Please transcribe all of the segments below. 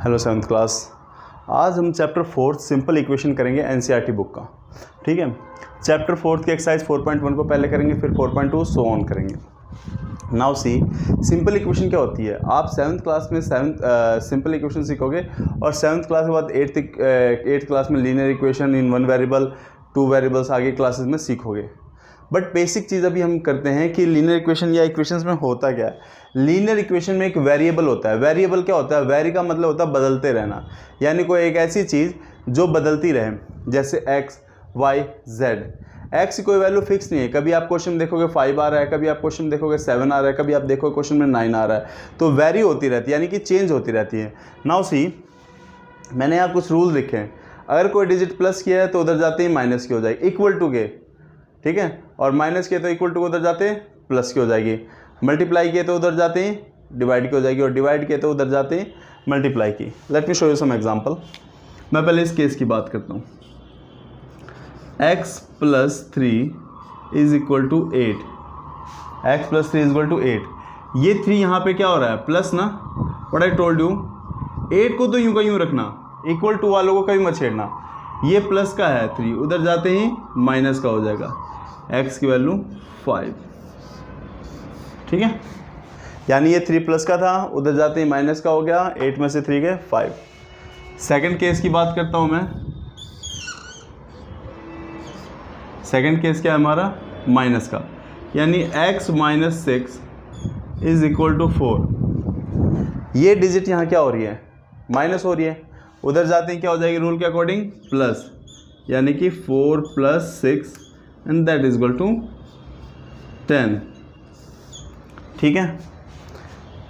Hello seventh class. आज हम chapter 4 simple equation करेंगे एनसीईआरटी बुक का। ठीक है, चैप्टर 4 की एक्सरसाइज 4.1 को पहले करेंगे, फिर 4.2 सो ऑन करेंगे। नाउ सी, सिंपल इक्वेशन क्या होती है। आप सेवन्थ क्लास में सिंपल इक्वेशन सीखोगे और सेवन्थ क्लास के बाद एट्थ क्लास में linear equation in 1 variable 2 variables आगे क्लासेस में सीखोगे। बट बेसिक चीज़ अभी हम करते हैं कि लीनियर इक्वेशन या इक्वेशंस में होता क्या है। लीनियर इक्वेशन में एक वेरिएबल होता है। वेरिएबल क्या होता है? वेरी का मतलब होता है बदलते रहना, यानी कोई एक ऐसी चीज़ जो बदलती रहे, जैसे एक्स वाई जेड। एक्स की कोई वैल्यू फिक्स नहीं है। कभी आप क्वेश्चन देखोगे 5 आ रहा है, कभी आप क्वेश्चन देखोगे 7 आ रहा है, कभी आप देखोगे क्वेश्चन में 9 आ रहा है। तो वेरी होती रहती है, यानी कि चेंज होती रहती है। नाउ सी, मैंने यहाँ कुछ रूल लिखे हैं। अगर कोई डिजिट प्लस किया है तो उधर जाते ही माइनस की हो जाएगी, इक्वल टू के। ठीक है, और माइनस किए तो इक्वल टू उधर जाते हैं प्लस की हो जाएगी। मल्टीप्लाई किए तो उधर जाते ही डिवाइड की हो जाएगी, और डिवाइड किए तो उधर जाते ही मल्टीप्लाई की। Let me show you some example. मैं पहले इस केस की बात करता हूँ। x plus 3 is equal to 8। X plus 3 is equal to 8। ये 3 यहाँ पे क्या हो रहा है? प्लस ना। व्हाट आई टोल्ड यू, 8 को तो यूं का यूं रखना, इक्वल टू वालों को कभी मत छेड़ना। ये प्लस का है 3, उधर जाते ही माइनस का हो जाएगा। x की वैल्यू 5। ठीक है, यानी ये 3 प्लस का था, उधर जाते ही माइनस का हो गया। 8 में से 3 गए 5। सेकंड केस की बात करता हूं मैं। सेकंड केस क्या है हमारा? माइनस का, यानी x minus 6 is equal to 4। ये डिजिट यहाँ क्या हो रही है? माइनस हो रही है। उधर जाते ही क्या हो जाएगी रूल के अकॉर्डिंग? प्लस, यानी कि 4 plus 6 and that is equal to 10। ठीक है,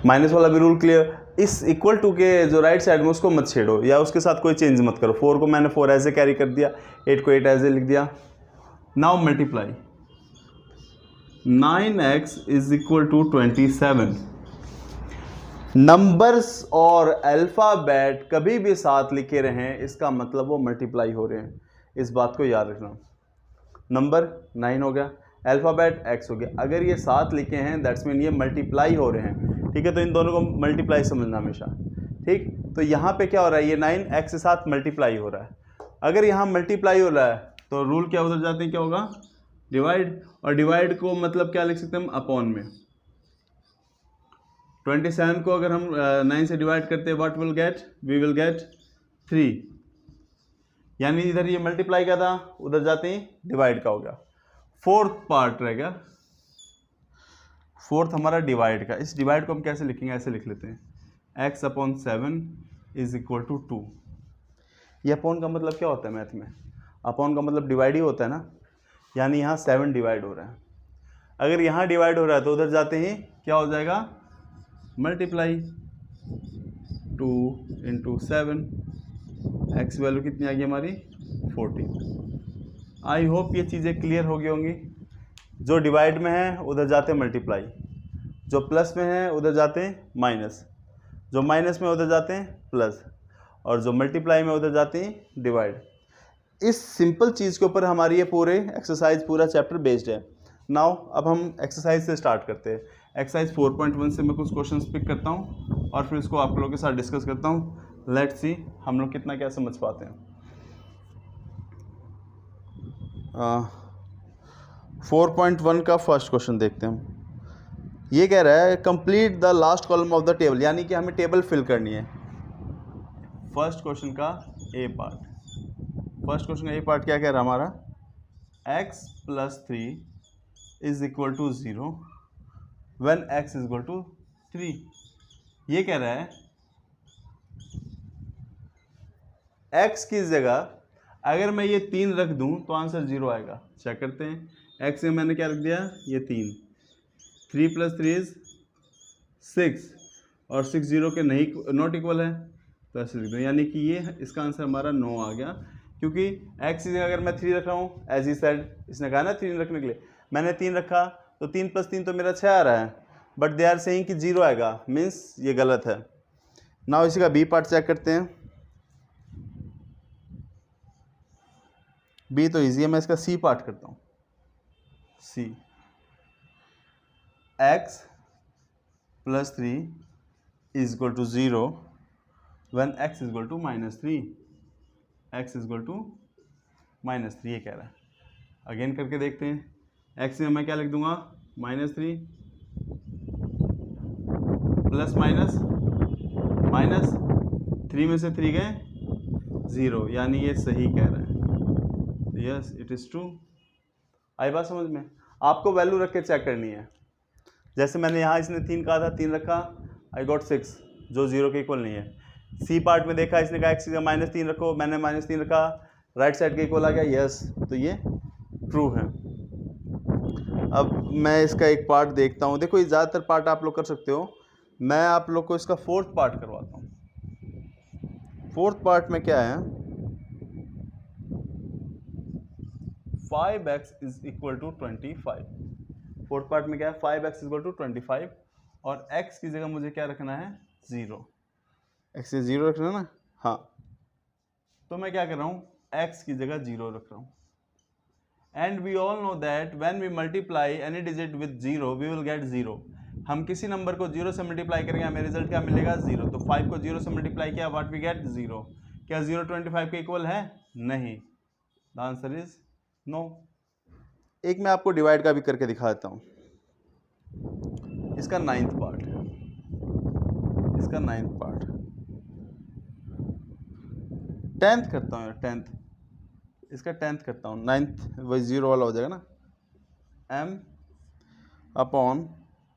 माइनस वाला भी रूल क्लियर। इस इक्वल टू के जो राइट साइड में उसको मत छेड़ो या उसके साथ कोई चेंज मत करो। 4 को मैंने 4 ऐसे कैरी कर दिया, 8 को 8 ऐसे लिख दिया। Now multiply, 9x is equal to 27। Numbers और अल्फ़ाबेट कभी भी साथ लिखे रहें, इसका मतलब वो मल्टीप्लाई हो रहे हैं। इस बात को याद रखना। नंबर 9 हो गया, अल्फ़ाबेट x हो गया। अगर ये साथ लिखे हैं दैट्स मीन ये मल्टीप्लाई हो रहे हैं। ठीक है, तो इन दोनों को मल्टीप्लाई समझना हमेशा। ठीक, तो यहाँ पे क्या हो रहा है? ये 9 x के साथ मल्टीप्लाई हो रहा है। अगर यहाँ मल्टीप्लाई हो रहा है तो रूल क्या उधर जाते हैं, क्या होगा? डिवाइड। और डिवाइड को मतलब क्या लिख सकते हैं हम? अपॉन में। 27 को अगर हम 9 से डिवाइड करते हैं, what will get? We will get 3। यानी इधर ये मल्टीप्लाई का था, उधर जाते ही डिवाइड का हो गया। फोर्थ पार्ट रह गया, फोर्थ हमारा डिवाइड का। इस डिवाइड को हम कैसे लिखेंगे? ऐसे लिख लेते हैं, x upon 7 is equal to 2। ये अपॉन का मतलब क्या होता है मैथ में? अपॉन का मतलब डिवाइड ही होता है ना, यानी यहाँ 7 डिवाइड हो रहा है। अगर यहाँ डिवाइड हो रहा है तो उधर जाते ही क्या हो जाएगा? मल्टीप्लाई। 2 इंटू 7, एक्स वैल्यू कितनी आ गई हमारी? 14। आई होप ये चीज़ें क्लियर हो गई होंगी। जो डिवाइड में है उधर जाते हैं मल्टीप्लाई, जो प्लस में है उधर जाते हैं माइनस, जो माइनस में उधर जाते हैं प्लस, और जो मल्टीप्लाई में उधर जाते हैं डिवाइड। इस सिंपल चीज़ के ऊपर हमारी ये पूरे एक्सरसाइज पूरा चैप्टर बेस्ड है। नाउ अब हम एक्सरसाइज से स्टार्ट करते हैं। एक्सरसाइज 4.1 से मैं कुछ क्वेश्चंस पिक करता हूँ और फिर इसको आप लोगों के साथ डिस्कस करता हूँ। लेट्स सी हम लोग कितना क्या समझ पाते हैं। 4.1 का फर्स्ट क्वेश्चन देखते हैं हम। ये कह रहा है complete the last column of the table, यानी कि हमें टेबल फिल करनी है। फर्स्ट क्वेश्चन का ए पार्ट। फर्स्ट क्वेश्चन का ए पार्ट क्या कह रहा है हमारा? x plus 3 is equal to 0 when x is equal to 3। ये कह रहा है x की जगह अगर मैं ये 3 रख दूं तो आंसर 0 आएगा। चेक करते हैं। x में मैंने क्या रख दिया? ये 3 प्लस 3 इज 6, और 6 0 के नहीं नॉट इक्वल है तो ऐसे लिख दो, यानी कि ये इसका आंसर हमारा 9 आ गया। क्योंकि x की जगह अगर मैं 3 रख रहा हूँ, एज ही सेड, इसने कहा ना 3 रखने के लिए, मैंने 3 रखा तो 3 प्लस 3 तो मेरा 6 आ रहा है, बट दे आर सेइंग कि 0 आएगा, मीन्स ये गलत है। नाउ इसी का बी पार्ट चेक करते हैं। बी तो ईजी है, मैं इसका सी पार्ट करता हूँ। C, x plus 3 is equal to 0 when x is equal to -3, x is equal to -3 ये कह रहा है। अगेन करके देखते हैं। x में मैं क्या लिख दूंगा, -3 प्लस माइनस 3 में से 3 गए 0, यानी ये सही कह रहा है। Yes it is true. आई बात समझ में? आपको वैल्यू रख के चेक करनी है। जैसे मैंने यहाँ इसने 3 कहा था, 3 रखा, आई गॉट 6 जो 0 के इक्वल नहीं है। सी पार्ट में देखा, इसने कहा x का -3 रखो, मैंने -3 रखा, राइट साइड के इक्वल आ गया, यस तो ये ट्रू है। अब मैं इसका एक पार्ट देखता हूँ। देखो ये ज़्यादातर पार्ट आप लोग कर सकते हो, मैं आप लोग को इसका फोर्थ पार्ट करवाता हूँ। फोर्थ पार्ट में क्या है, 5x is equal to 25। Fourth part में क्या है, 5x इज इक्वल टू 25 और x की जगह मुझे क्या रखना है, 0। x से 0 रखना है ना, हाँ। तो मैं क्या कर रहा हूँ, x की जगह 0 रख रहा हूँ। And we all know that when we multiply any digit with 0 we will get 0। हम किसी नंबर को 0 से मल्टीप्लाई करेंगे, हमें रिजल्ट क्या मिलेगा, 0। तो 5 को 0 से मल्टीप्लाई किया, व्हाट वी गेट, 0। क्या 0 25 के इक्वल है, नहीं। The answer is no. एक मैं आपको डिवाइड का भी करके दिखा देता हूँ। इसका 9th पार्ट है, इसका 9th पार्ट, 10th करता हूँ यार, 10th, इसका 10th करता हूँ, 9th वही 0 वाला हो जाएगा ना। m upon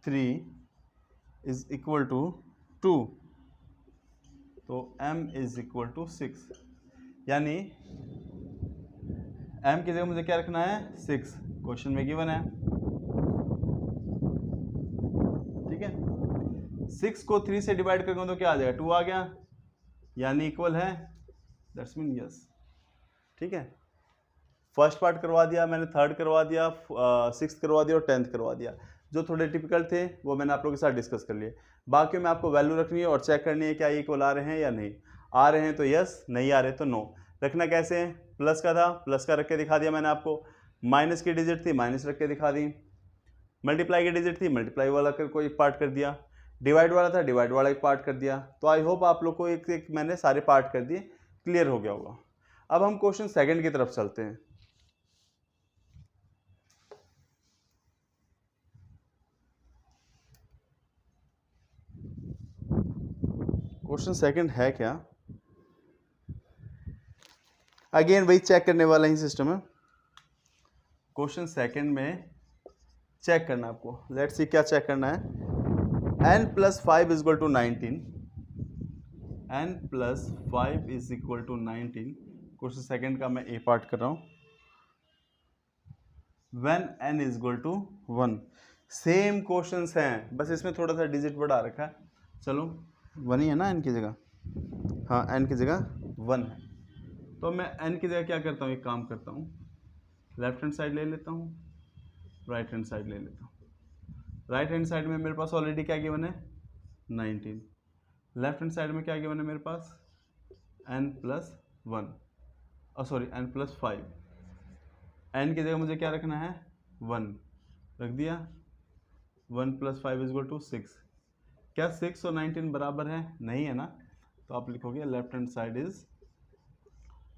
3 is equal to 2, तो m इज इक्वल टू 6, यानी m की जगह मुझे क्या रखना है, 6। क्वेश्चन में गिवन है, ठीक है। 6 को 3 से डिवाइड करूँगा तो क्या आ जाएगा, 2 आ गया, यानी इक्वल है, दैट्स मीन यस। ठीक है, फर्स्ट पार्ट करवा दिया मैंने, थर्ड करवा दिया, 6th करवा दिया और 10th करवा दिया। जो थोड़े टिपिकल थे वो मैंने आप लोगों के साथ डिस्कस कर लिए। बाकी में आपको वैल्यू रखनी है और चेक करनी है क्या ये इक्वल आ रहे हैं या नहीं। आ रहे हैं तो यस, नहीं आ रहे तो नो। रखना कैसे है, प्लस का था, प्लस का रख के दिखा दिया मैंने आपको। माइनस की डिजिट थी, माइनस रख के दिखा दी। मल्टीप्लाई की डिजिट थी, मल्टीप्लाई वाला कर कोई पार्ट कर दिया। डिवाइड वाला था, डिवाइड वाला एक पार्ट कर दिया। तो आई होप आप लोग को एक एक मैंने सारे पार्ट कर दिए, क्लियर हो गया होगा। अब हम क्वेश्चन सेकंड की तरफ चलते हैं। क्वेश्चन सेकंड है क्या, अगेन वही चेक करने वाला ही सिस्टम है। क्वेश्चन सेकंड में चेक करना आपको, लेट्स सी क्या चेक करना है। n + 5 is equal to 19, n + 5 is equal to 19। Question second का मैं ए पार्ट कर रहा हूँ। When n is equal to 1, same questions हैं, बस इसमें थोड़ा सा डिजिट बढ़ा रखा है। चलो 1 ही है ना n की जगह, हाँ n की जगह 1 है। तो मैं n की जगह क्या करता हूँ, एक काम करता हूँ, लेफ्ट हैंड साइड ले लेता हूँ, राइट हैंड साइड ले लेता हूँ। राइट हैंड साइड में मेरे पास ऑलरेडी क्या गिवन है, 19। लेफ्ट हैंड साइड में क्या गिवन है मेरे पास, n + 1, सॉरी n + 5। n की जगह मुझे क्या रखना है, 1 रख दिया। 1 + 5 = 6। क्या 6 और 19 बराबर है, नहीं है ना। तो आप लिखोगे left hand side is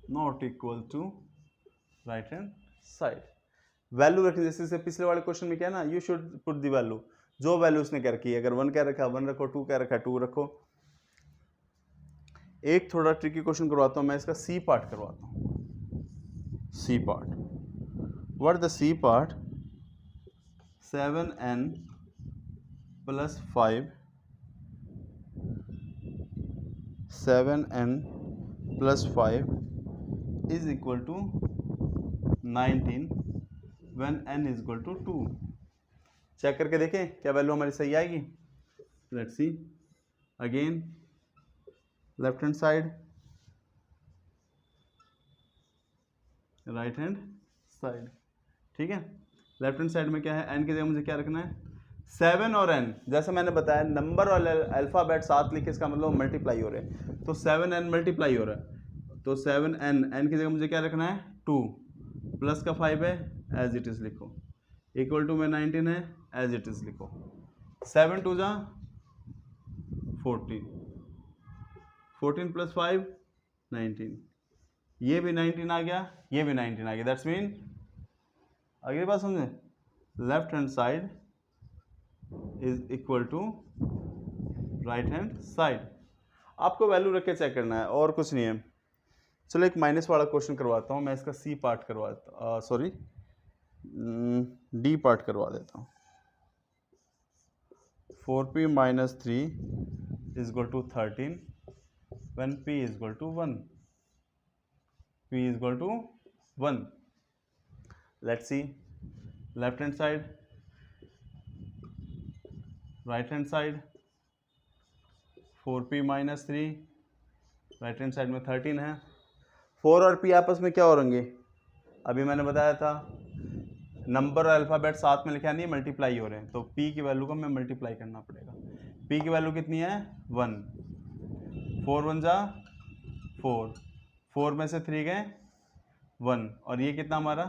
not equal to right hand side. Value रखनी, जैसे पिछले वाले क्वेश्चन में क्या है ना, you should put the value, जो वैल्यू उसने क्या रखी है। अगर 1 क्या रखा 1 रखो, 2 क्या रखा 2 रखो। एक थोड़ा ट्रिकी क्वेश्चन करवाता हूँ मैं, इसका सी पार्ट करवाता हूँ। C part, what the C part, 7n + 5, 7n + 5 is equal to 19 when n is equal to 2। Check करके देखें क्या वैल्यू हमारी सही आएगी। Let's see again, left hand side, right hand side, ठीक है। लेफ्ट हैंड साइड में क्या है, n की जगह मुझे क्या रखना है, 7 और n। जैसे मैंने बताया नंबर और अल्फ़ाबेट साथ लिखे, इसका मतलब मल्टीप्लाई हो रहे हैं। तो 7n मल्टीप्लाई हो रहा है, तो 7n, n की जगह मुझे क्या रखना है, 2, प्लस का 5 है एज इट इज़ लिखो, इक्वल टू में 19 है एज इट इज़ लिखो। 7 × 2 = 40, 14 + 5 19, ये भी 19 आ गया, ये भी 19 आ गया। दैट्स मीन अगली बात समझे, left hand side is equal to right hand side. आपको वैल्यू रख के चेक करना है और कुछ नहीं है। चलो एक माइनस वाला क्वेश्चन करवाता हूँ मैं, इसका सी पार्ट करवाता, सॉरी डी पार्ट करवा देता हूँ। 4p - 3 = 13 when p = 1, p = 1। let's see, left hand side, right hand side, 4p - 3, right hand side में 13 है। 4 और p आपस में क्या हो रहेंगे, अभी मैंने बताया था नंबर और अल्फ़ाबेट साथ में लिखा नहीं, मल्टीप्लाई हो रहे हैं, तो p की वैल्यू को हमें मल्टीप्लाई करना पड़ेगा। p की वैल्यू कितनी है 1, 4 1 जा 4, 4 में से 3 गए 1, और ये कितना हमारा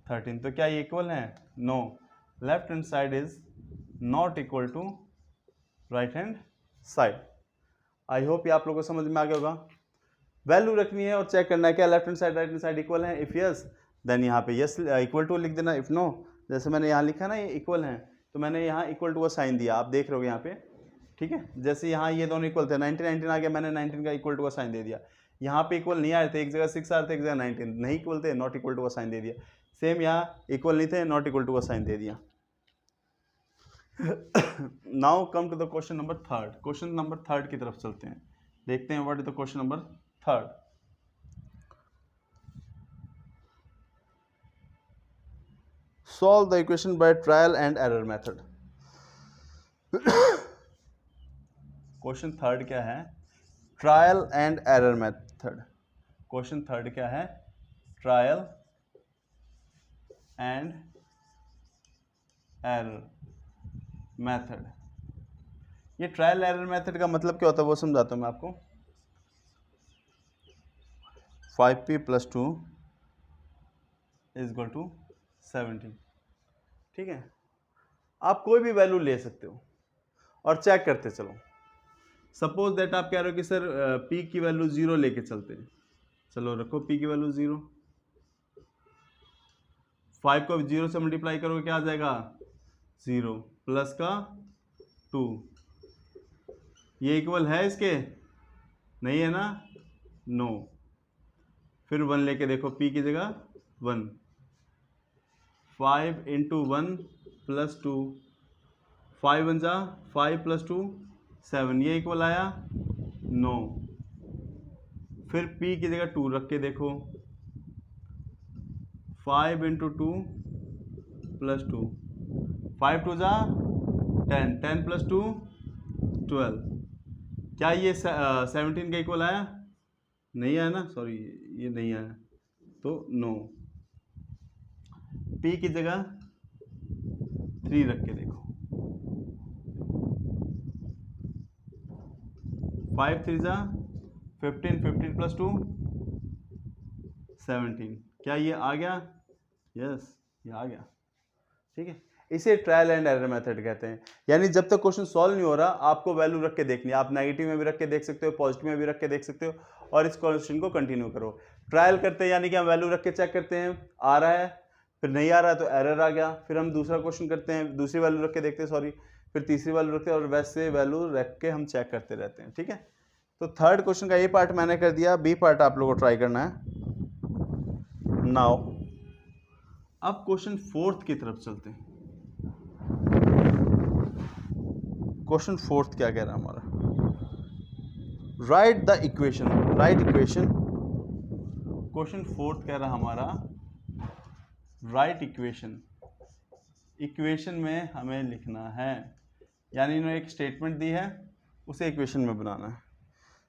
13, तो क्या ये इक्वल है, no, left hand side is not equal to right hand side. I hope ये आप लोगों को समझ में आ गया होगा। वैल्यू रखनी है और चेक करना है क्या left hand side right hand side equal है। इफ़ यस देन यहाँ पे यस इक्वल टू लिख देना। इफ़ नो, जैसे मैंने यहाँ लिखा ना ये इक्वल है, तो मैंने यहाँ इक्वल टू का साइन दिया, आप देख रहे हो यहाँ पे, ठीक है। जैसे यहाँ ये दोनों इक्वल थे, 19 19 आ गया, मैंने 19 का इक्वल टू का साइन दे दिया। यहाँ पे इक्वल नहीं आए थे, एक जगह 6 आ रहे थे, एक जगह 19 नहीं इक्वल थे, नॉट इक्वल टू का साइन दे दिया। सेम यहाँ इक्वल नहीं थे, नॉट इक्वल टू का साइन दे दिया। Now come to the question number third. Question number third की तरफ चलते हैं, देखते हैं what is the question number third. Solve the equation by trial and error method. Question third क्या है, trial and error method. Question third क्या है, ट्रायल एंड एरर मेथड। ये ट्रायल एरर मेथड का मतलब क्या होता है वो समझाता हूँ मैं आपको। 5p + 2 = 17, ठीक है। आप कोई भी वैल्यू ले सकते हो और चेक करते चलो। सपोज दैट आप कह रहे हो कि सर p की वैल्यू 0 लेके चलते हैं, चलो रखो p की वैल्यू 0, 5 को 0 से मल्टीप्लाई करोगे क्या आ जाएगा 0 प्लस का 2, ये इक्वल है इसके, नहीं है ना, नो। फिर 1 लेके देखो p की जगह 1, 5 × 1 + 2, 5 1 जा 5 + 2 7, ये इक्वल आया, नो। फिर p की जगह 2 रख के देखो, 5 × 2 + 2, 5 2 जा 10, 10 + 2 12, क्या ये 17 का इक्वल आया, नहीं आया ना, सॉरी ये नहीं आया, तो नो। p की जगह 3 रख के देखो, 5 3 जा 15, 15 + 2 17, क्या ये आ गया, यस ये आ गया, ठीक है। इसे ट्रायल एंड एरर मेथड कहते हैं। यानी जब तक क्वेश्चन सॉल्व नहीं हो रहा आपको वैल्यू रख के देखनी है। आप नेगेटिव में भी रख के देख सकते हो, पॉजिटिव में भी रख के देख सकते हो, और इस क्वेश्चन को कंटिन्यू करो। ट्रायल करते हैं यानी कि हम वैल्यू रख के चेक करते हैं, आ रहा है, फिर नहीं आ रहा है तो एरर आ गया, फिर हम दूसरा क्वेश्चन करते हैं, दूसरी वैल्यू रख के देखते हैं, सॉरी, फिर तीसरी वैल्यू रखते हैं, और वैसे वैल्यू रख के हम चेक करते रहते हैं, ठीक है। तो थर्ड क्वेश्चन का ये पार्ट मैंने कर दिया, बी पार्ट आप लोगों को ट्राई करना है। नाउ अब क्वेश्चन फोर्थ की तरफ चलते हैं। क्वेश्चन फोर्थ क्या कह रहा है हमारा, right the equation, right equation. Question fourth कह रहा हमारा राइट इक्वेशन। इक्वेशन में हमें लिखना है, यानी इन्होंने एक स्टेटमेंट दी है, उसे इक्वेशन में बनाना है।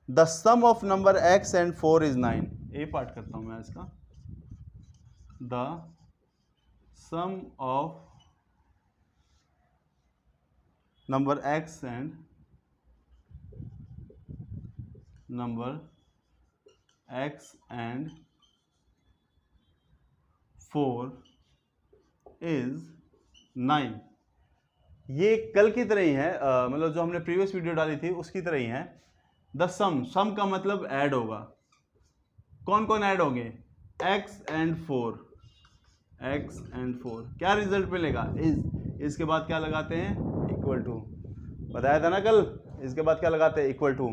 The sum of number x and 4 is 9। A part करता हूं मैं इसका। The sum of number x and number x and 4 is 9। ये कल की तरह ही है, मतलब जो हमने प्रीवियस वीडियो डाली थी उसकी तरह ही है। द सम का मतलब ऐड होगा, कौन कौन ऐड होंगे, x एंड 4, क्या रिजल्ट मिलेगा, इसके बाद क्या लगाते हैं, इक्वल टू, बताया था ना कल, इसके बाद क्या लगाते हैं, इक्वल टू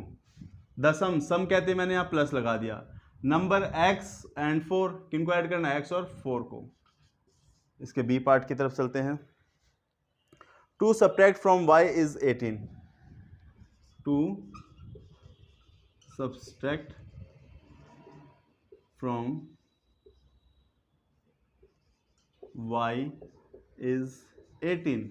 द सम कहते हैं, मैंने यहाँ प्लस लगा दिया, नंबर x एंड 4, किनको ऐड करना है, x और 4 को। इसके बी पार्ट की तरफ चलते हैं। Two subtract from y is 18, two subtract from y is 18।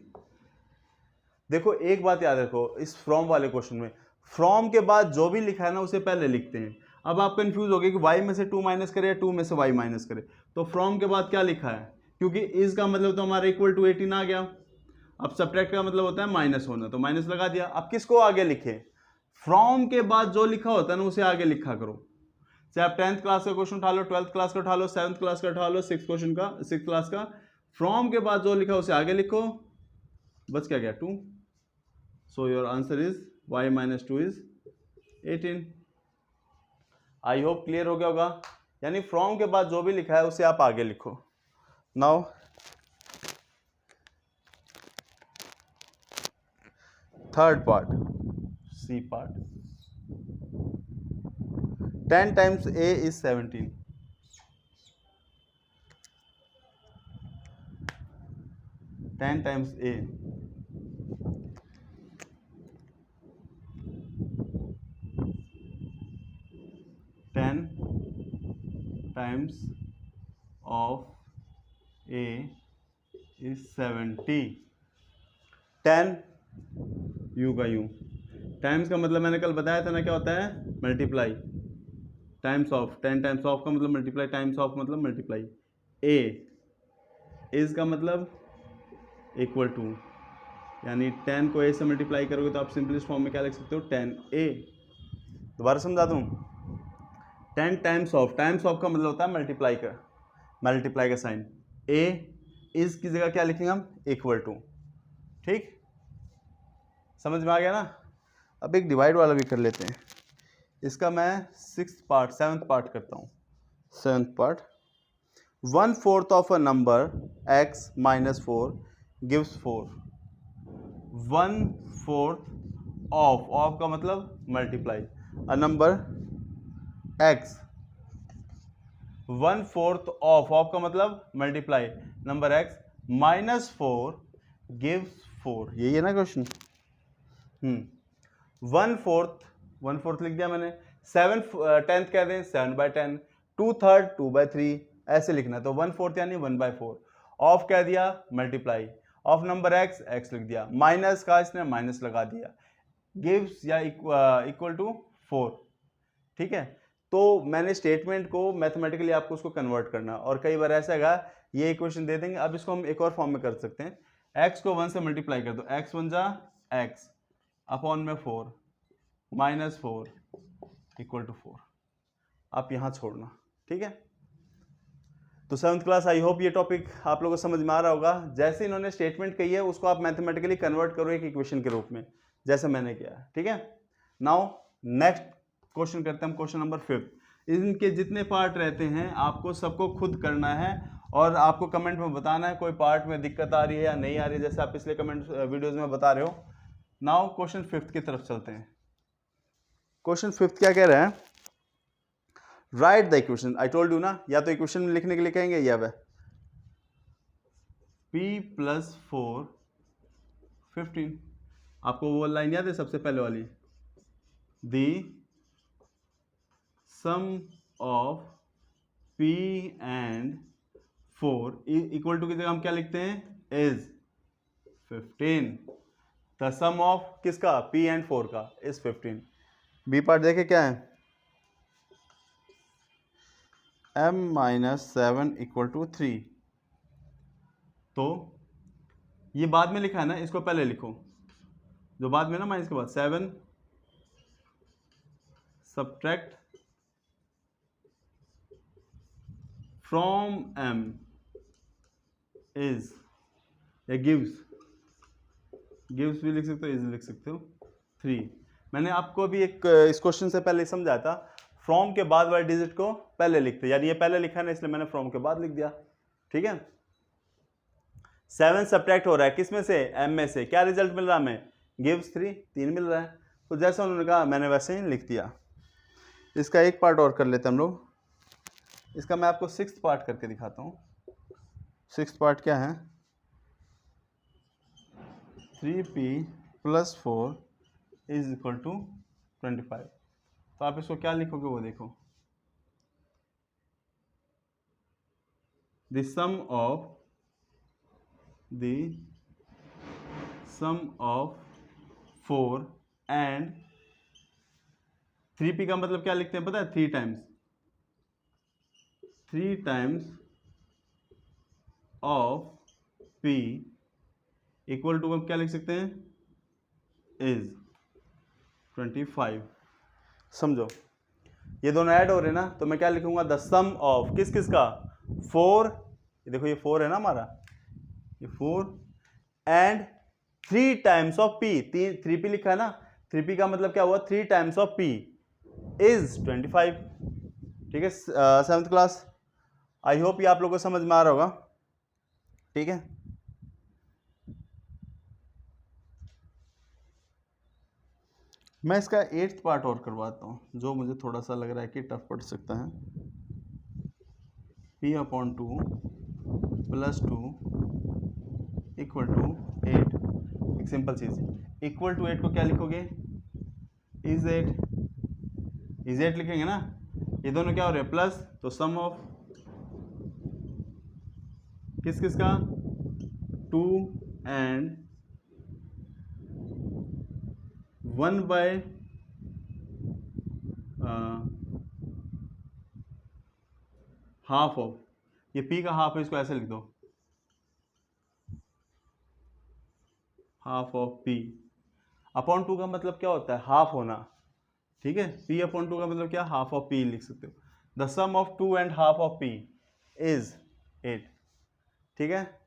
देखो एक बात याद रखो, इस फ्रॉम वाले क्वेश्चन में फ्रॉम के बाद जो भी लिखा है ना उसे पहले लिखते हैं। अब आप कंफ्यूज हो गए कि y में से 2 माइनस करे या 2 में से y माइनस करे, तो फ्रॉम के बाद क्या लिखा है, क्योंकि इज का मतलब तो हमारा इक्वल टू 18 आ गया। अब सब्ट्रैक्ट का मतलब होता है माइनस होना, तो माइनस लगा दिया। अब किसको आगे लिखे, फ्रॉम के बाद जो लिखा होता है ना उसे आगे लिखा करो। चाहे आप 10th क्लास का क्वेश्चन उठा लो, 12th क्लास का उठा लो, 7th क्लास का उठा लो, 6th क्लास का, फ्रॉम के बाद जो लिखा उसे आगे लिखो। बच क्या गया, 2। So your answer is y minus 2 is 18। I hope clear हो गया होगा। यानी फ्रॉम के बाद जो भी लिखा है उसे आप आगे लिखो। Now third part, C part, 10 times a is 17, 10 times a, 10 times of a is 70, 10 यू का यू, टाइम्स का मतलब मैंने कल बताया था ना क्या होता है, multiply, times of, 10 times of का मतलब मल्टीप्लाई, टाइम्स ऑफ मतलब मल्टीप्लाई, a इज का मतलब इक्वल टू, यानी 10 को a से मल्टीप्लाई करोगे तो आप सिंपलेस्ट फॉर्म में क्या लिख सकते हो, 10a। दोबारा समझा दूँ, 10 टाइम्स ऑफ का मतलब होता है मल्टीप्लाई का साइन, a इज की जगह क्या लिखेंगे हम, इक्वल टू। ठीक, समझ में आ गया ना। अब एक डिवाइड वाला भी कर लेते हैं। इसका मैं 7th पार्ट करता हूँ। 7th part, 1/4 of a number x minus 4 gives 4। 1/4 of का मतलब multiply, a number x, 1/4 of का मतलब multiply, number x minus 4 gives 4, यही है ना क्वेश्चन। 1/4 लिख दिया मैंने, 7/10 कह दें 7/10, 2/3 2/3 ऐसे लिखना। तो 1/4 यानी 1/4, ऑफ कह दिया मल्टीप्लाई, ऑफ नंबर x लिख दिया, माइनस का इसने माइनस लगा दिया, गिव्स या इक्वल टू 4। ठीक है, तो मैंने स्टेटमेंट को मैथमेटिकली आपको उसको कन्वर्ट करना, और कई बार ऐसा है ये इक्वेशन दे देंगे। अब इसको हम एक और फॉर्म में कर सकते हैं, x को 1 से मल्टीप्लाई कर दो, x 1 जा x अपॉन में 4 माइनस 4 इक्वल टू 4, आप यहां छोड़ना। ठीक है, तो 7th क्लास, आई होप ये टॉपिक आप लोगों को समझ में आ रहा होगा। जैसे इन्होंने स्टेटमेंट कही है उसको आप मैथमेटिकली कन्वर्ट करो एक इक्वेशन के रूप में, जैसे मैंने किया। ठीक है, नाउ नेक्स्ट क्वेश्चन करते हैं हम, क्वेश्चन नंबर 5। इनके जितने पार्ट रहते हैं आपको सबको खुद करना है, और आपको कमेंट में बताना है कोई पार्ट में दिक्कत आ रही है या नहीं आ रही है, जैसे आप पिछले कमेंट वीडियोज में बता रहे हो। नाउ क्वेश्चन 5 की तरफ चलते हैं। क्वेश्चन 5 क्या कह रहे हैं, right the equation. I told you ना, या तो इक्वेशन में लिखने के लिए कहेंगे या वह p + 4 15। आपको वो लाइन याद है सबसे पहले वाली, the sum of p and 4 equal to की जगह हम क्या लिखते हैं, इज 15। द सम ऑफ किसका, p एंड 4 का, इज 15। बी पार्ट देखे क्या है, m-7 = 3। तो ये बाद में लिखा है ना, इसको पहले लिखो, जो बाद में ना माइनस के बाद 7 सब्ट्रैक्ट फ्रॉम m इज, या गिव्स भी लिख सकते हो, इज लिख सकते हो, 3। मैंने आपको अभी एक इस क्वेश्चन से पहले समझाया था, फ्रॉम के बाद वाले डिजिट को पहले लिखते, यानी ये पहले लिखा है ना, इसलिए मैंने फ्रॉम के बाद लिख दिया। ठीक है, 7 सब्ट्रैक्ट हो रहा है किस में से, m में से, क्या रिजल्ट मिल रहा है हमें, गिव्स 3, 3 मिल रहा है। तो जैसा उन्होंने कहा मैंने वैसे ही लिख दिया। इसका एक पार्ट और कर लेते हैं हम लोग, इसका मैं आपको 6th पार्ट करके दिखाता हूँ। 6th पार्ट क्या है, 3p + 4 = 25। तो आप इसको क्या लिखोगे वो देखो, the sum of 4 and 3p का मतलब क्या लिखते हैं पता है, 3 times of p equal to, हम क्या लिख सकते हैं, इज 25। समझो, ये दोनों ऐड हो रहे हैं ना, तो मैं क्या लिखूंगा, द सम ऑफ किस किस का, 4, देखो ये 4 है ना हमारा, ये 4 and 3 times of p, 3p लिखा है ना, 3p का मतलब क्या हुआ, 3 टाइम्स ऑफ p इज 25। ठीक है 7th क्लास, आई होप ये आप लोगों को समझ में आ रहा होगा। ठीक है, मैं इसका 8th पार्ट और करवाता हूँ, जो मुझे थोड़ा सा लग रहा है कि टफ पड़ सकता है। p/2 + 2 = 8। एक सिंपल चीज, इक्वल टू 8 को क्या लिखोगे, इज 8 लिखेंगे ना, ये दोनों क्या हो रहे हैं, प्लस, तो सम ऑफ किस किस का, 2 एंड 1/, हाफ ऑफ, ये p का हाफ है, इसको ऐसे लिख दो, हाफ ऑफ p अपॉन 2 का मतलब क्या होता है, हाफ होना। ठीक है, p/2 का मतलब क्या, हाफ ऑफ p लिख सकते हो। The sum of 2 and half of p is 8। ठीक है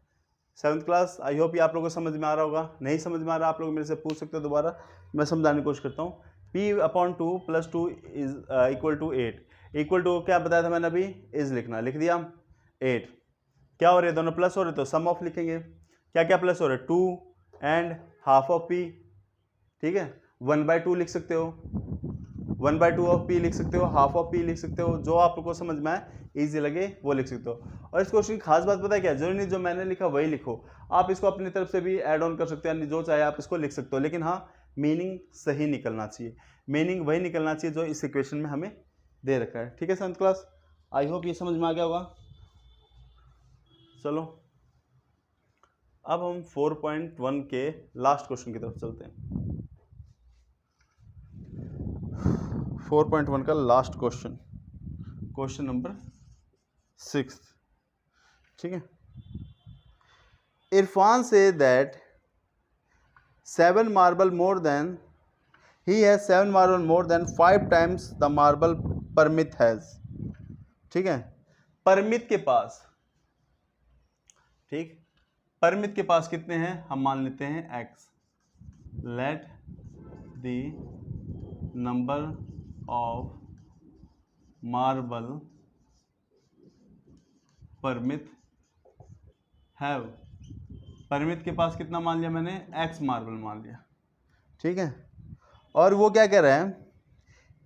7th क्लास, आई होप ये आप लोगों को समझ में आ रहा होगा। नहीं समझ में आ रहा, आप लोग मेरे से पूछ सकते हो दोबारा, मैं समझाने की कोशिश करता हूँ। p/2 + 2 = 8, इक्वल टू क्या बताया था मैंने अभी, इज लिखना, लिख दिया 8। क्या हो रहे, दोनों प्लस हो रहे, तो सम ऑफ लिखेंगे, क्या क्या प्लस हो रहे, 2 एंड हाफ ऑफ p। ठीक है 1/2 लिख सकते हो, 1/2 ऑफ p लिख सकते हो, हाफ ऑफ p लिख सकते हो, जो आप लोग को समझ में आए, इजी लगे वो लिख सकते हो। और इस क्वेश्चन की खास बात पता है क्या, जरूरी नहीं जो मैंने लिखा वही लिखो, आप इसको अपनी तरफ से भी ऐड ऑन कर सकते हो, यानी जो चाहे आप इसको लिख सकते हो, लेकिन हाँ मीनिंग सही निकलना चाहिए, मीनिंग वही निकलना चाहिए जो इस इक्वेशन में हमें दे रखा है। ठीक है 7th क्लास, आई होप ये समझ में आ गया होगा। चलो अब हम 4.1 के लास्ट क्वेश्चन की तरफ चलते हैं। 4.1 का लास्ट क्वेश्चन, क्वेश्चन नंबर 6। ठीक है, इरफान से that 7 marble more than, he has 7 marble more than 5 times the marble Paramit has. ठीक है, परमित के पास, ठीक, परमित के पास कितने हैं, हम मान लेते हैं x। Let the number of marble Paramit have, Paramit के पास कितना मान लिया मैंने, x मार्बल मान लिया। ठीक है, और वो क्या कह रहे हैं,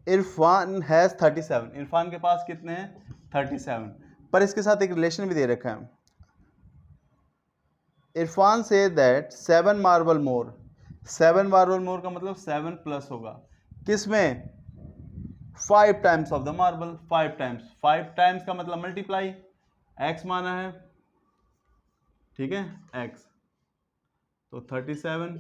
इरफान हैज 37, इरफान के पास कितने हैं 37, पर इसके साथ एक रिलेशन भी दे रखा है। इरफान से that 7 marble more, 7 marble more का मतलब 7 प्लस होगा, किसमें, 5 times of the marble, 5 times, 5 times का मतलब मल्टीप्लाई, x माना है। ठीक है x, तो 37,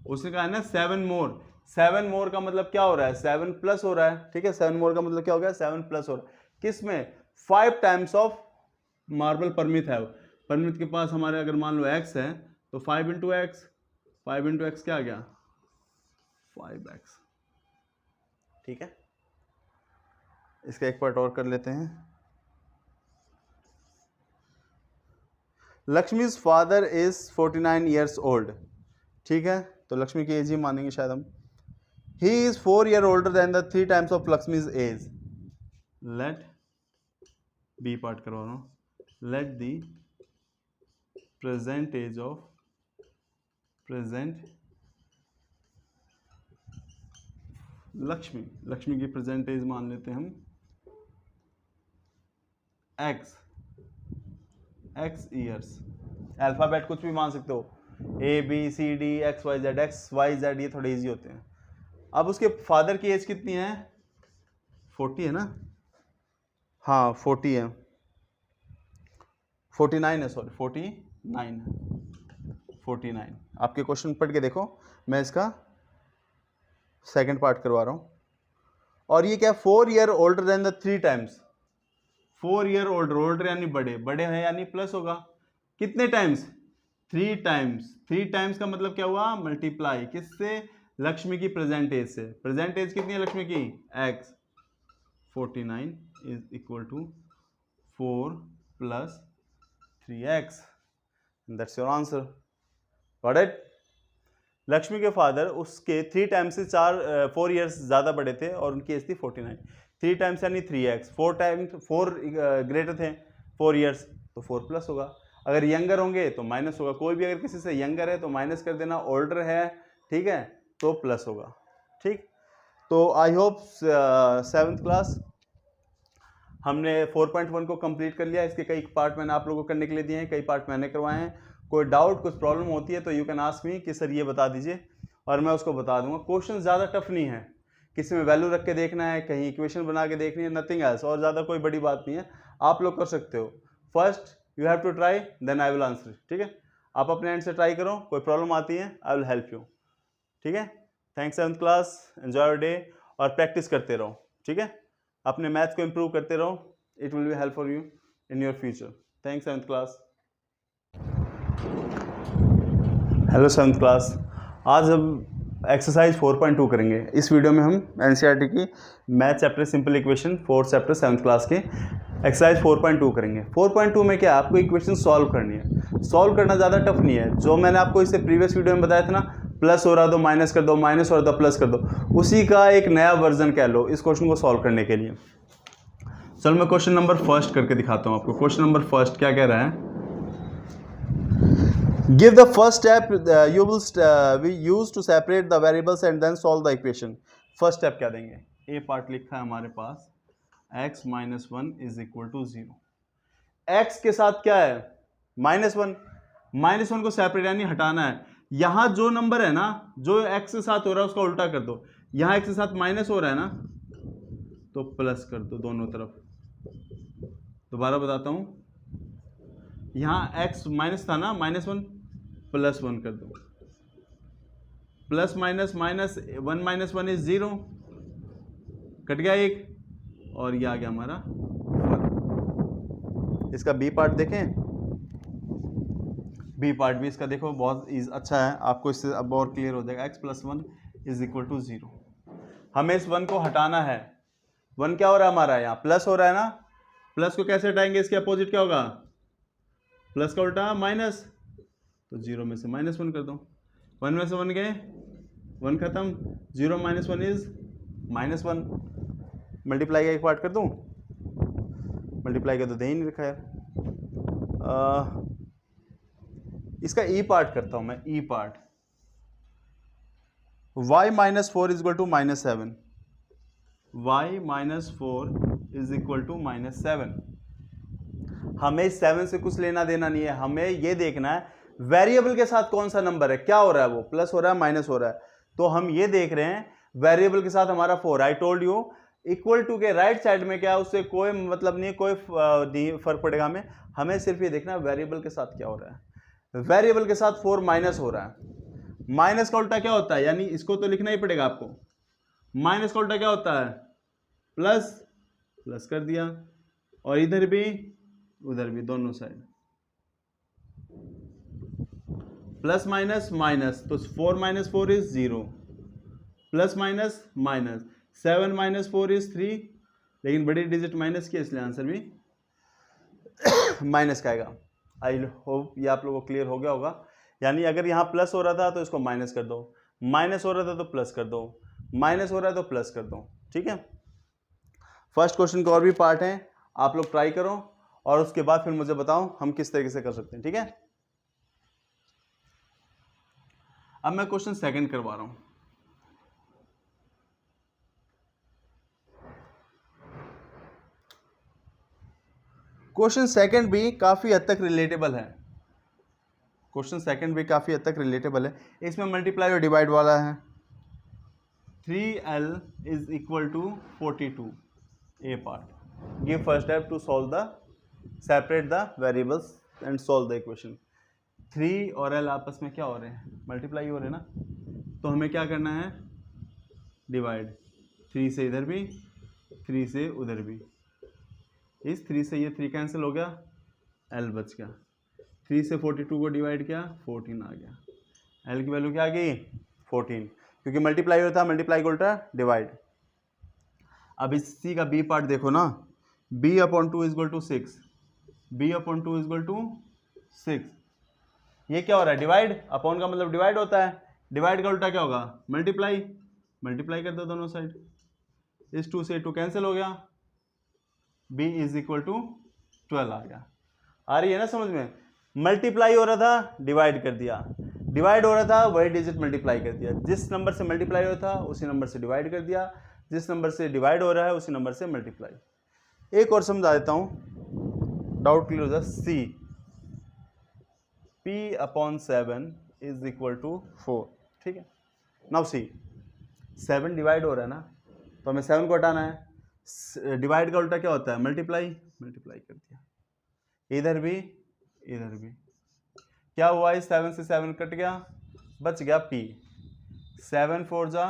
उसने कहा है ना 7 मोर, 7 मोर का मतलब क्या हो रहा है, 7 प्लस हो रहा है। ठीक है 7 मोर का मतलब क्या हो गया, 7 प्लस हो रहा है, किसमें, 5 टाइम्स ऑफ मार्बल परमित है। परमित के पास हमारे अगर मान लो x है, तो 5 इंटू एक्स, 5 इंटू एक्स क्या आ गया, 5x। ठीक है, इसका एक पार्ट और कर लेते हैं। Lakshmi's father is 49 years old। ठीक है, तो लक्ष्मी की एज ही मानेंगे शायद हम। He is 4 years older than the 3 times of Lakshmi's age. Let B part करवा रहा हूँ. Let the present age of Lakshmi की प्रेजेंट एज मान लेते हैं हम x ईयर्स. अल्फाबेट कुछ भी मान सकते हो, ABCD XYZ ये थोड़े इजी होते हैं. अब उसके फादर की एज कितनी है? 40 है ना? हाँ 40 है, 49 है, सॉरी 49. आपके क्वेश्चन पढ़ के देखो, मैं इसका सेकंड पार्ट करवा रहा हूँ. और ये क्या, 4 years older than the 3 times. 4 years older यानी बड़े हैं यानी प्लस होगा. कितने टाइम्स? 3 times. 3 times का मतलब क्या हुआ? मल्टीप्लाई किससे? लक्ष्मी की प्रेजेंट एज से. प्रेजेंट एज कितनी है लक्ष्मी की? x. 49 is equal to 4 + 3x. That's your answer. Got it? Lakshmi के फादर उसके 3 टाइम्स से 4 years ज़्यादा बड़े थे और उनकी एज थी 49. 3 टाइम्स यानी 3x. 4 ग्रेटर थे 4 years तो 4 प्लस होगा. अगर यंगर होंगे तो माइनस होगा. कोई भी अगर किसी से यंगर है तो माइनस कर देना, ओल्डर है ठीक है तो प्लस होगा. ठीक, तो आई होप 7th क्लास हमने 4.1 को कंप्लीट कर लिया. इसके कई पार्ट मैंने आप लोगों को करने के लिए दिए हैं, कई पार्ट मैंने करवाए हैं. कोई डाउट कुछ प्रॉब्लम होती है तो यू कैन आस्क मी कि सर ये बता दीजिए और मैं उसको बता दूंगा. क्वेश्चन ज़्यादा टफ नहीं है, किसी में वैल्यू रख के देखना है, कहीं इक्वेशन बना के देखनी है, नथिंग एल्स. और ज़्यादा कोई बड़ी बात नहीं है, आप लोग कर सकते हो. First you have to try then I will answer. ठीक है, आप अपने एंड से ट्राई करो, कोई प्रॉब्लम आती है आई विल हेल्प यू. ठीक है, thanks 7th class, enjoy your day और प्रैक्टिस करते रहो. ठीक है, अपने मैथ्स को इम्प्रूव करते रहो. It will be help for you in your future. Thanks 7th class. Hello 7th class, आज हम एक्सरसाइज 4.2 करेंगे. इस वीडियो में हम एनसीईआरटी की math chapter simple equation 4th chapter 7th class के एक्सरसाइज 4.2 करेंगे. 4.2 में क्या, आपको इक्वेशन सॉल्व करनी है. सॉल्व करना ज़्यादा टफ नहीं है. जो मैंने आपको इससे प्रीवियस वीडियो में बताया था ना, प्लस हो रहा तो माइनस कर दो, माइनस हो रहा तो प्लस कर दो, उसी का एक नया वर्जन कह लो इस क्वेश्चन को सॉल्व करने के लिए. चलो मैं क्वेश्चन नंबर फर्स्ट करके दिखाता हूँ आपको. क्वेश्चन नंबर फर्स्ट क्या कह रहा है? Give the first step you will we use to separate the variables and then solve the equation. First step क्या देंगे? A पार्ट लिखा है हमारे पास, x - 1 = 0. x के साथ क्या है? -1. -1 को सेपरेट यानी हटाना है. यहाँ जो नंबर है ना, जो x के साथ हो रहा है उसका उल्टा कर दो. यहाँ x के साथ माइनस हो रहा है ना तो प्लस कर दो दोनों तरफ. दोबारा बताता हूँ, यहाँ x माइनस था ना, -1 +1 कर दो. प्लस माइनस माइनस 1 - 1 = 0, कट गया एक, और ये आ गया हमारा 1. इसका बी पार्ट देखें. बी पार्ट भी इसका देखो बहुत अच्छा है, आपको इससे अब और क्लियर हो जाएगा. x + 1 = 0. हमें इस 1 को हटाना है. 1 क्या हो रहा है हमारा, यहाँ प्लस हो रहा है ना. प्लस को कैसे हटाएंगे? इसके अपोजिट क्या होगा? प्लस का उल्टा माइनस. तो 0 में से -1 कर दो. 1 में से 1 गए, 1 खत्म. 0 - 1 = -1. मल्टीप्लाई का एक पार्ट कर दूं? मल्टीप्लाई का तो दे ही नहीं रखा यार. इसका ई पार्ट करता हूं मैं. ई पार्ट, y - 4 = -7. y - 4 = -7. हमें 7 से कुछ लेना देना नहीं है. हमें ये देखना है वेरिएबल के साथ कौन सा नंबर है, क्या हो रहा है, वो प्लस हो रहा है माइनस हो रहा है. तो हम ये देख रहे हैं वेरिएबल के साथ हमारा 4. I told you equal to के राइट साइड में क्या, उससे कोई मतलब नहीं, कोई फर्क पड़ेगा हमें सिर्फ ये देखना है वेरिएबल के साथ क्या हो रहा है. वेरिएबल के साथ 4 माइनस हो रहा है. माइनस का उल्टा क्या होता है, यानी इसको तो लिखना ही पड़ेगा आपको. माइनस का उल्टा क्या होता है? प्लस. प्लस कर दिया, और इधर भी उधर भी दोनों साइड प्लस माइनस माइनस. तो 4 - 4 = 0. Plus minus minus. 7 - 4 = 3. लेकिन बड़ी डिजिट माइनस की, इसलिए आंसर भी माइनस का आएगा. आई होप ये आप लोगों को क्लियर हो गया होगा. यानी अगर यहाँ प्लस हो रहा था तो इसको माइनस कर दो, माइनस हो रहा था तो प्लस कर दो, माइनस हो रहा है तो प्लस कर दो, ठीक है। फर्स्ट क्वेश्चन का और भी पार्ट है, आप लोग ट्राई करो और उसके बाद फिर मुझे बताओ हम किस तरीके से कर सकते हैं, ठीक है। अब मैं क्वेश्चन सेकंड करवा रहा हूं। क्वेश्चन सेकंड भी काफी हद तक रिलेटेबल है, क्वेश्चन सेकंड भी काफी हद तक रिलेटेबल है। इसमें मल्टीप्लाई और डिवाइड वाला है। 3l is equal to 42, A part. Give first step to solve the separate the variables and solve the equation. 3 और l आपस में क्या हो रहे हैं, मल्टीप्लाई हो रहे हैं ना, तो हमें क्या करना है, डिवाइड। 3 से इधर भी, 3 से उधर भी, इस 3 से ये 3 कैंसिल हो गया, l बच गया। 3 से 42 को डिवाइड किया, 14 आ गया। l की वैल्यू क्या आ गई, 14, क्योंकि मल्टीप्लाई होता है, मल्टीप्लाई को उल्टा डिवाइड। अब इसी का b पार्ट देखो ना, b upon 2 is equal to 6, b upon 2 is equal to 6। ये क्या हो रहा है, डिवाइड। अपॉन का मतलब डिवाइड होता है, डिवाइड का उल्टा क्या होगा, मल्टीप्लाई। मल्टीप्लाई कर दो दोनों साइड, इस 2 से 2 कैंसिल हो गया, b इज इक्वल टू 12 आ गया। आ रही है ना समझ में, मल्टीप्लाई हो रहा था डिवाइड कर दिया, डिवाइड हो रहा था वही डिजिट मल्टीप्लाई कर दिया, जिस नंबर से मल्टीप्लाई हो रहा था उसी नंबर से डिवाइड कर दिया, जिस नंबर से डिवाइड हो रहा है उसी नंबर से मल्टीप्लाई। एक और समझा देता हूं, डाउट क्लियर हो जाए। C p upon 7 is equal to 4, ठीक है। नाउ सी 7 डिवाइड हो रहा है ना, तो हमें 7 को हटाना है। डिवाइड का उल्टा क्या होता है, मल्टीप्लाई। मल्टीप्लाई कर दिया, इधर भी इधर भी, क्या हुआ, इस 7 से 7 कट गया, बच गया p। 7 4 जा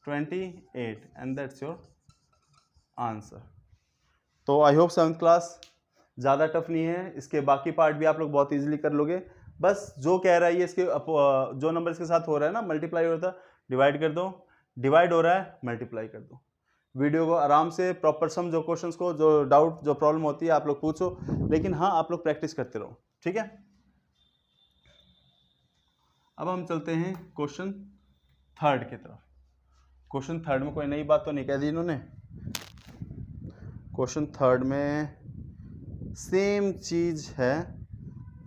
28 एंड दैट्स योर आंसर। तो आई होप 7th क्लास ज़्यादा टफ नहीं है, इसके बाकी पार्ट भी आप लोग बहुत इजीली कर लोगे। बस जो कह रहा है ये, इसके जो नंबर इसके साथ हो रहा है ना, मल्टीप्लाई हो रहा था डिवाइड कर दो, डिवाइड हो रहा है मल्टीप्लाई कर दो। वीडियो को आराम से प्रॉपर समझो, क्वेश्चंस को, जो डाउट जो प्रॉब्लम होती है आप लोग पूछो, लेकिन हाँ आप लोग प्रैक्टिस करते रहो, ठीक है। अब हम चलते हैं क्वेश्चन थर्ड की तरफ। क्वेश्चन थर्ड में कोई नई बात तो नहीं कह दी इन्होंने। क्वेश्चन थर्ड में सेम चीज है,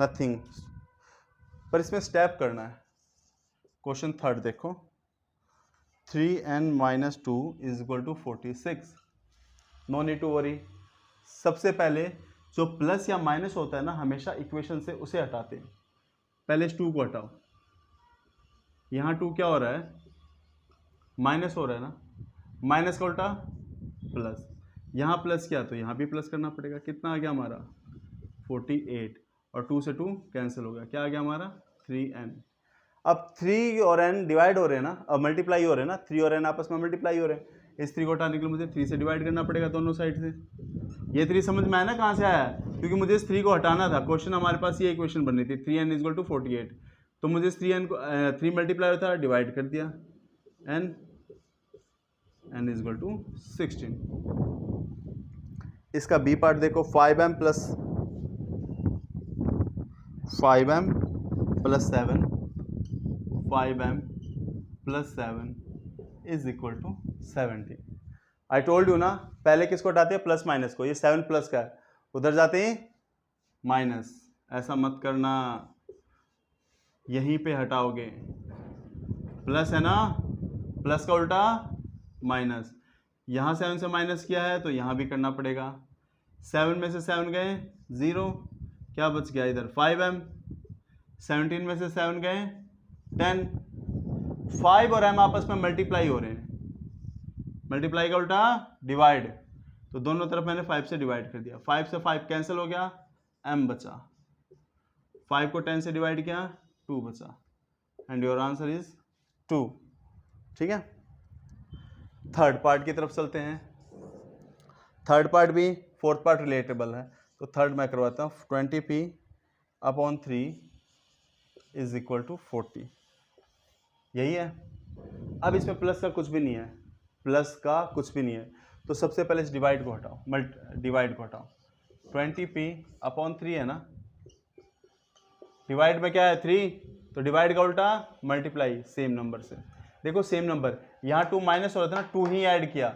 नथिंग, पर इसमें स्टेप करना है। क्वेश्चन थर्ड देखो, 3n minus 2 is equal to 46। No need to worry. सबसे पहले जो प्लस या माइनस होता है ना, हमेशा इक्वेशन से उसे हटाते हैं। पहले इस 2 को हटाओ, यहाँ 2 क्या हो रहा है, माइनस हो रहा है ना, माइनस का उल्टा प्लस। यहाँ प्लस किया तो यहाँ भी प्लस करना पड़ेगा। कितना आ गया हमारा, 48, और 2 से 2 कैंसिल हो गया, क्या आ गया हमारा, 3n। अब 3 और n डिवाइड हो रहे हैं ना, अब मल्टीप्लाई हो रहे हैं ना, 3 और n आपस में मल्टीप्लाई हो रहे हैं। इस 3 को हटाने के लिए मुझे 3 से डिवाइड करना पड़ेगा दोनों साइड से। ये 3 समझ में आया ना कहाँ से आया, क्योंकि मुझे इस 3 को हटाना था। क्वेश्चन हमारे पास ये इक्वेशन बननी थी, 3n इक्वल टू 48, तो मुझे इस 3n को 3 मल्टीप्लाई होता है, डिवाइड कर दिया, n इक्वल टू 16। इसका b पार्ट देखो, 5m plus 5m plus 7, 5m plus 7 is equal to 70। I told you ना, पहले किसको हटाते हैं, प्लस माइनस को। ये 7 प्लस का है, उधर जाते हैं माइनस। ऐसा मत करना, यहीं पे हटाओगे, प्लस है ना, प्लस का उल्टा माइनस। यहाँ 7 से माइनस किया है तो यहाँ भी करना पड़ेगा। 7 में से 7 गए 0, क्या बच गया इधर 5m। 17 में से 7 गए 10। 5 और m आपस में मल्टीप्लाई हो रहे हैं, मल्टीप्लाई का उल्टा डिवाइड, तो दोनों तरफ मैंने 5 से डिवाइड कर दिया। 5 से 5 कैंसिल हो गया, m बचा। 5 को 10 से डिवाइड किया, 2 बचा, एंड योर आंसर इज 2। ठीक है, थर्ड पार्ट की तरफ चलते हैं। थर्ड पार्ट भी फोर्थ पार्ट रिलेटेबल है, तो थर्ड मैं करवाता हूँ। 20p upon 3 is equal to 40, यही है। अब इसमें प्लस का कुछ भी नहीं है, प्लस का कुछ भी नहीं है, तो सबसे पहले इस डिवाइड को हटाओ, डिवाइड को हटाओ। 20p अपॉन 3 है ना, डिवाइड में क्या है 3, तो डिवाइड का उल्टा मल्टीप्लाई, सेम नंबर से। देखो सेम नंबर, यहाँ 2 माइनस हो रहा था ना, 2 ही ऐड किया,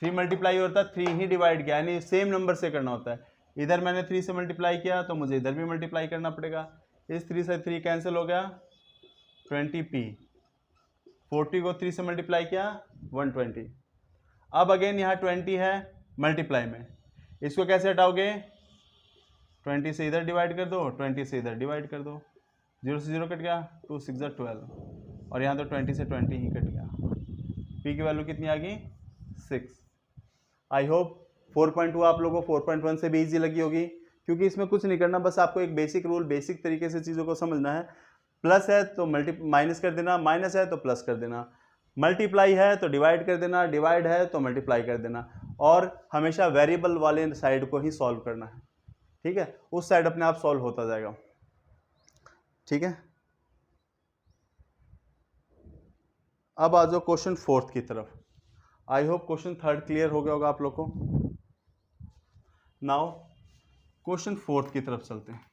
3 मल्टीप्लाई होता है 3 ही डिवाइड किया, यानी सेम नंबर से करना होता है। इधर मैंने 3 से मल्टीप्लाई किया तो मुझे इधर भी मल्टीप्लाई करना पड़ेगा। इस 3 से 3 कैंसिल हो गया, 20p, 40 को 3 से मल्टीप्लाई किया 120। अब अगेन यहाँ 20 है मल्टीप्लाई में, इसको कैसे हटाओगे, 20 से इधर डिवाइड कर दो, 20 से इधर डिवाइड कर दो, 0 से 0 कट गया, 2 6 12, और यहाँ तो 20 से 20 ही कट गया। p की वैल्यू कितनी आ गई, 6। आई होप 4.2 आप लोगों को 4.1 से भी ईजी लगी होगी, क्योंकि इसमें कुछ नहीं करना, बस आपको एक बेसिक रूल, बेसिक तरीके से चीज़ों को समझना है। प्लस है तो माइनस कर देना, माइनस है तो प्लस कर देना, मल्टीप्लाई है तो डिवाइड कर देना, डिवाइड है तो मल्टीप्लाई कर देना, और हमेशा वेरिएबल वाले साइड को ही सॉल्व करना है, ठीक है, उस साइड अपने आप सॉल्व होता जाएगा, ठीक है। अब आ जाओ क्वेश्चन 4 की तरफ। आई होप क्वेश्चन 3 क्लियर हो गया होगा आप लोग को। नाउ क्वेश्चन 4 की तरफ चलते हैं।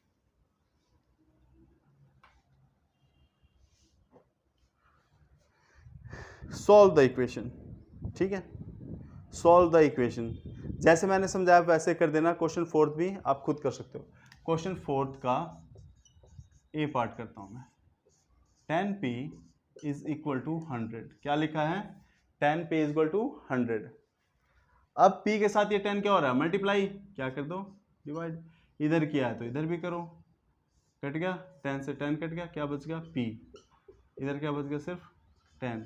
सॉल्व द इक्वेशन, ठीक है, सॉल्व द इक्वेशन। जैसे मैंने समझाया वैसे कर देना। क्वेश्चन 4 भी आप खुद कर सकते हो। क्वेश्चन 4 का ए पार्ट करता हूं मैं। 10p इज इक्वल टू 100, क्या लिखा है, 10p इज इक्वल टू 100। अब p के साथ ये 10 क्या हो रहा है, मल्टीप्लाई, क्या कर दो, डिवाइड, इधर किया है तो इधर भी करो, कट गया, 10 से 10 कट गया, क्या बच गया, p, इधर क्या बच गया, सिर्फ 10।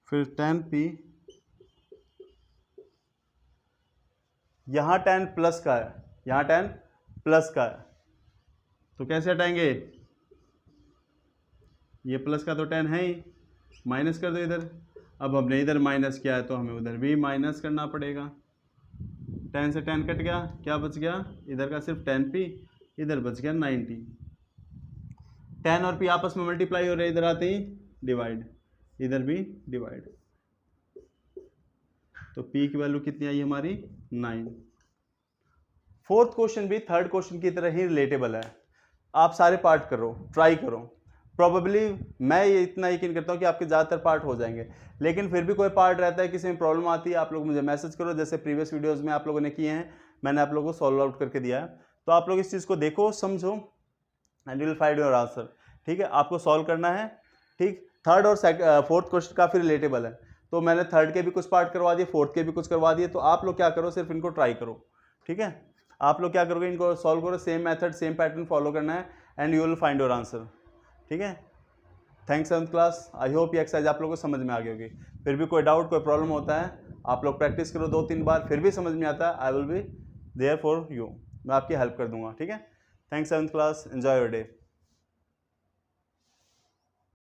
फिर 10p, यहाँ 10 प्लस का है, यहाँ 10 प्लस का है, तो कैसे हटाएंगे, ये प्लस का तो 10 है ही, माइनस कर दो इधर। अब हमने इधर माइनस किया है तो हमें उधर भी माइनस करना पड़ेगा। 10 से 10 कट गया, क्या बच गया, इधर का सिर्फ 10p, इधर बच गया 90। 10 और p आपस में मल्टीप्लाई हो रहे, इधर आते ही डिवाइड, इधर भी डिवाइड, तो p की वैल्यू कितनी आई हमारी, 9। फोर्थ क्वेश्चन भी थर्ड क्वेश्चन की तरह ही रिलेटेबल है। आप सारे पार्ट करो, ट्राई करो, प्रोबेबली मैं ये इतना यकीन करता हूँ कि आपके ज़्यादातर पार्ट हो जाएंगे, लेकिन फिर भी कोई पार्ट रहता है, किसी में प्रॉब्लम आती है, आप लोग मुझे मैसेज करो, जैसे प्रीवियस वीडियोज़ में आप लोगों ने किए हैं, मैंने आप लोगों को सॉल्व आउट करके दिया है। तो आप लोग इस चीज़ को देखो, समझो, and you will find your answer, ठीक है। आपको सॉल्व करना है, ठीक। थर्ड और फोर्थ क्वेश्चन काफ़ी रिलेटेबल है, तो मैंने थर्ड के भी कुछ पार्ट करवा दिए, फोर्थ के भी कुछ करवा दिए, तो आप लोग क्या करो, सिर्फ इनको ट्राई करो, ठीक है। आप लोग क्या करोगे, इनको सॉल्व करो, same method same pattern follow करना है, and you will find your answer, ठीक है। Thanks 7th class. आई होप ये एक्सरसाइज आप लोगों को समझ में आ गई होगी। फिर भी कोई डाउट, कोई प्रॉब्लम होता है, आप लोग प्रैक्टिस करो 2-3 बार, फिर भी समझ में आता है, I will be there for you, मैं आपकी हेल्प कर दूंगा, ठीक है। Thanks 7th class, enjoy your day.